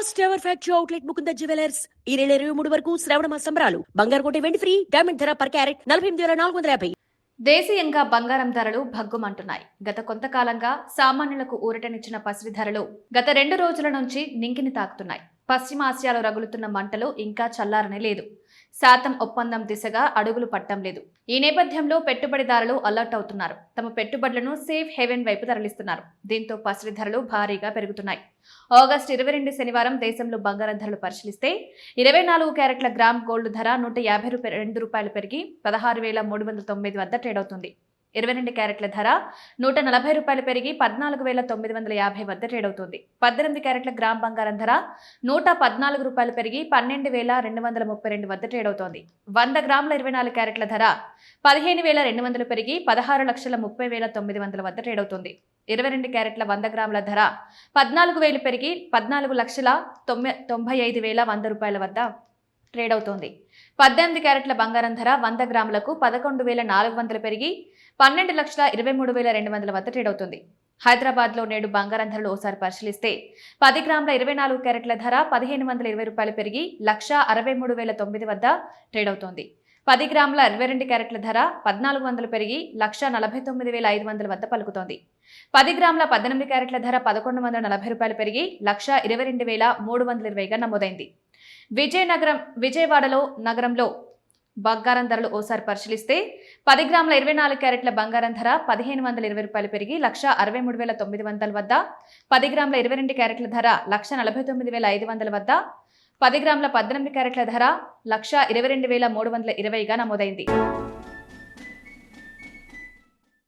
First ever factory outlet Mukunda jewellers ఈ నెల 23 వరకు శ్రావణ సంబరాలు. బంగారు కోట వెండి ఫ్రీ, డైమండ్ ధర పర్ క్యారెట్ 48,450. దేశీయంగా బంగారం ధరలు భగ్గుమంటున్నాయి. గత కొంతకాలంగా సామాన్యులకు ఊరటనిచ్చిన పసిడి ధరలు గత 2 రోజుల నుంచి నింగిని తాకుతున్నాయి. పశ్చిమాసియాలో రగులుతున్న మంటలు ఇంకా చల్లారనే లేదు. శాతం ఒప్పందం దిశగా అడుగులు పట్టం లేదు. ఈ నేపథ్యంలో పెట్టుబడిదారులు అలర్ట్ అవుతున్నారు. తమ పెట్టుబడులను సేఫ్ హెవెన్ వైపు తరలిస్తున్నారు. దీంతో పసిడి ధరలు భారీగా పెరుగుతున్నాయి. ఆగస్టు 22 శనివారం దేశంలో బంగారం ధరలు పరిశీలిస్తే 24 క్యారెట్ల గ్రామ్ గోల్డ్ ధర 152 రూపాయలు పెరిగి 16,309 వద్ద ట్రేడ్ అవుతుంది. 22 క్యారెట్ల ధర 140 రూపాయలు పెరిగి 14,950 వద్ద ట్రేడ్ అవుతుంది. 18 క్యారెట్ల గ్రామ్ బంగారం ధర 114 రూపాయలు పెరిగి 12,232 వద్ద ట్రేడ్ అవుతోంది. 100 గ్రాముల 24 క్యారెట్ల ధర 15,200 పెరిగి 16,30,900 వద్ద ట్రేడ్ అవుతుంది. 22 క్యారెట్ల 100 గ్రాముల ధర 14,000 పెరిగి 14,95,100 రూపాయల వద్ద ట్రేడ్ అవుతోంది. 18 క్యారెట్ల బంగారం ధర 100 గ్రాములకు 11,400 పెరిగి 12,23,200 వద్ద ట్రేడ్ అవుతుంది. హైదరాబాద్ లో నేడు బంగారం ధరలు ఓసారి పరిశీలిస్తే 10 గ్రాముల 24 క్యారెట్ల ధర 1,520 రూపాయలు పెరిగి 1,63,900 వద్ద ట్రేడ్ అవుతోంది. 10 గ్రాముల 22 క్యారెట్ల ధర 1,400 పెరిగి 1,49,500 వద్ద పలుకుతోంది. 10 గ్రాముల 18 క్యారెట్ల ధర 1,140 రూపాయలు పెరిగి 1,22,320గా నమోదైంది. విజయవాడలో నగరంలో బంగారం ధరలు ఓసారి పరిశీలిస్తే 10 గ్రాముల 24 క్యారెట్ల బంగారం ధర 1,520 రూపాయలు పెరిగి 1,63,900 వద్ద, 10 గ్రాముల 22 క్యారెట్ల ధర 1,49,500 వద్ద, 10 గ్రాముల 18 క్యారెట్ల ధర 1,22,320గా నమోదైంది.